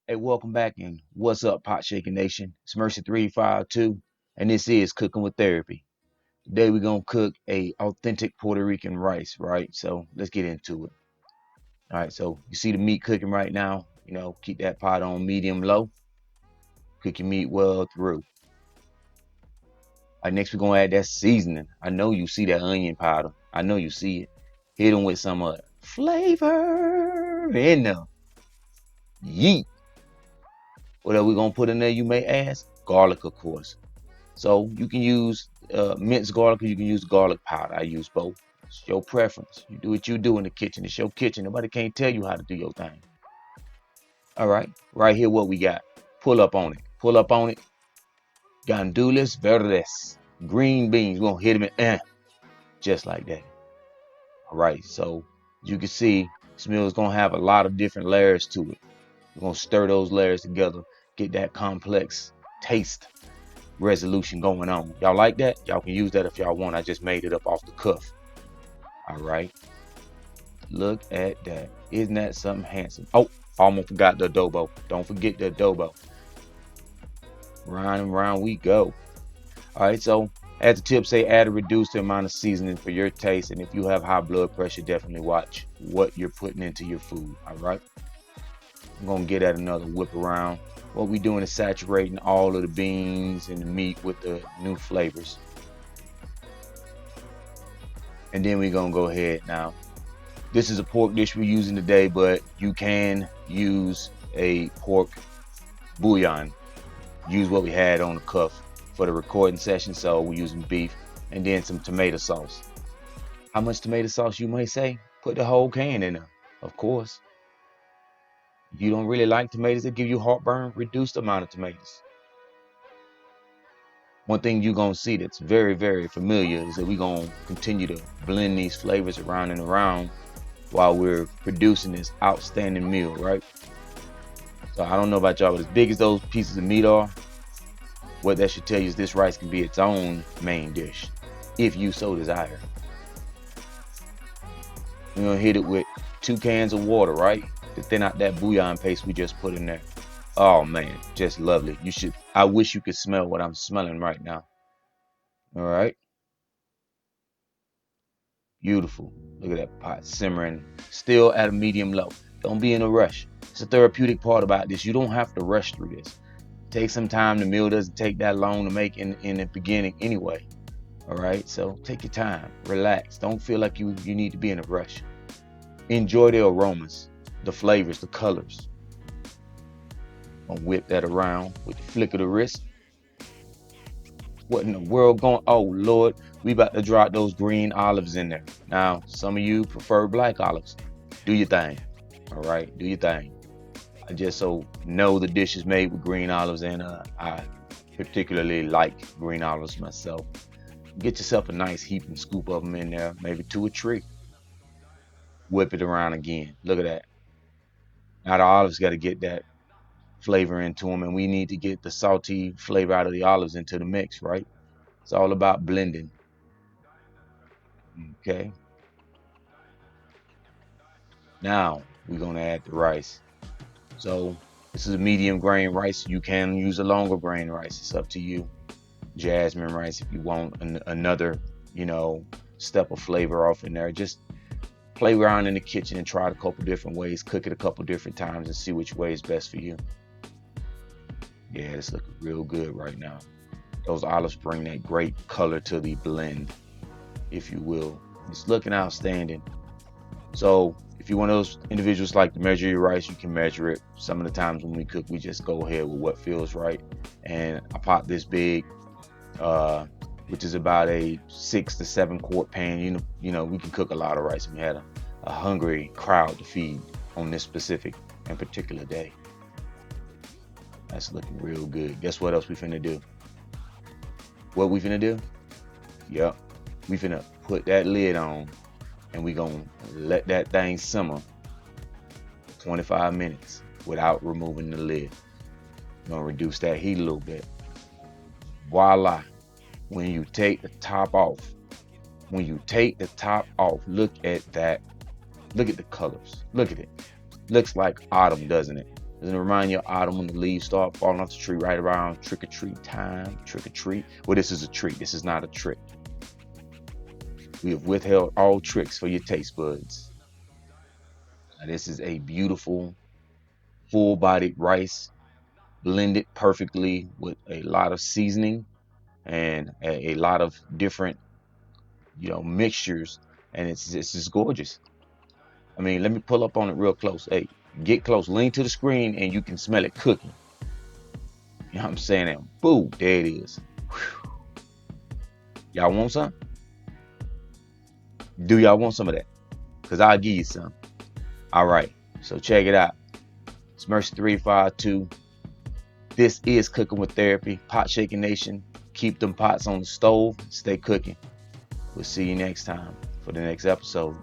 Hey, welcome back and what's up, Pot Shaking Nation? It's Mercy 352, and this is Cooking with Therapy. Today we're gonna cook a authentic Puerto Rican rice, right? So let's get into it. All right, so you see the meat cooking right now. Keep that pot on medium low. Cook your meat well through. All right, next we're gonna add that seasoning. I know you see that onion powder. I know you see it. Hit them with some flavor in there. Yeet. What are we gonna put in there? You may ask. Garlic, of course. So you can use minced garlic or you can use garlic powder. I use both. It's your preference. You do what you do in the kitchen. It's your kitchen. Nobody can't tell you how to do your thing. All right. Right here, what we got. Pull up on it. Pull up on it. Gandules verdes. Green beans. We're going to hit them in just like that. All right. So you can see this meal is going to have a lot of different layers to it. We're going to stir those layers together. Get that complex taste resolution going on. Y'all like that? Y'all can use that if y'all want. I just made it up off the cuff. All right. Look at that. Isn't that something handsome? Oh, almost forgot the adobo. Don't forget the adobo. Round and round we go. All right. So as the tips say, add or reduce the amount of seasoning for your taste. And if you have high blood pressure, definitely watch what you're putting into your food. All right. I'm going to get at another whip around. What we're doing is saturating all of the beans and the meat with the new flavors. And then we're going to go ahead now. This is a pork dish we're using today, but you can use a pork bouillon. Use what we had on the cuff for the recording session. So we're using beef and then some tomato sauce. How much tomato sauce, you may say? Put the whole can in there, of course. If you don't really like tomatoes that give you heartburn, reduce the amount of tomatoes. One thing you're going to see that's very, very familiar is that we're going to continue to blend these flavors around and around while we're producing this outstanding meal, right? So I don't know about y'all, but as big as those pieces of meat are, what that should tell you is this rice can be its own main dish, if you so desire. We're gonna hit it with 2 cans of water, right? To thin out that bouillon paste we just put in there. Oh man, just lovely. I wish you could smell what I'm smelling right now. All right. Beautiful. Look at that pot simmering, still at a medium low. Don't be in a rush. It's a therapeutic part about this. You don't have to rush through this. Take some time. The meal doesn't take that long to make in the beginning anyway. All right. So take your time. Relax. Don't feel like you need to be in a rush. Enjoy the aromas, the flavors, the colors. Gonna whip that around with the flick of the wrist. What in the world going? Oh Lord, we about to drop those green olives in there. Now, some of you prefer black olives. Do your thing. All right, do your thing. I just so know the dish is made with green olives, and I particularly like green olives myself. Get yourself a nice heap and scoop of them in there, maybe to a tree. Whip it around again. Look at that. Now the olives got to get that flavor into them, and we need to get the salty flavor out of the olives into the mix, right? It's all about blending. Okay. Now we're gonna add the rice. So this is a medium grain rice. You can use a longer grain rice. It's up to you. Jasmine rice if you want another, you know, step of flavor off in there. Just play around in the kitchen and try it a couple different ways. Cook it a couple different times and see which way is best for you. Yeah, it's looking real good right now. Those olives bring that great color to the blend, if you will. It's looking outstanding. So if you're one of those individuals like to measure your rice, you can measure it. Some of the times when we cook, we just go ahead with what feels right. And I popped this big, which is about a 6 to 7 quart pan. You know, we can cook a lot of rice. We had a hungry crowd to feed on this specific and particular day. That's looking real good. Guess what else we finna do? What we finna do? Yep. We finna put that lid on and we gonna let that thing simmer 25 minutes without removing the lid. We're gonna reduce that heat a little bit. Voila. When you take the top off, look at that. Look at the colors. Look at it. Looks like autumn, doesn't it? It's gonna remind you of autumn when the leaves start falling off the tree right around trick or treat time. Trick or treat. Well, this is a treat. This is not a trick. We have withheld all tricks for your taste buds. Now, this is a beautiful, full-bodied rice, blended perfectly with a lot of seasoning and a lot of different, mixtures, and it's just gorgeous. I mean, let me pull up on it real close. Hey, get close, lean to the screen, and you can smell it cooking. You know what I'm saying? And boom, there it is. Whew. Y'all want some? Do y'all want some of that? Because I'll give you some. All right. So check it out. It's Mercy 352. This is Cooking with Therapy. Pot Shaking Nation. Keep them pots on the stove. Stay cooking. We'll see you next time for the next episode.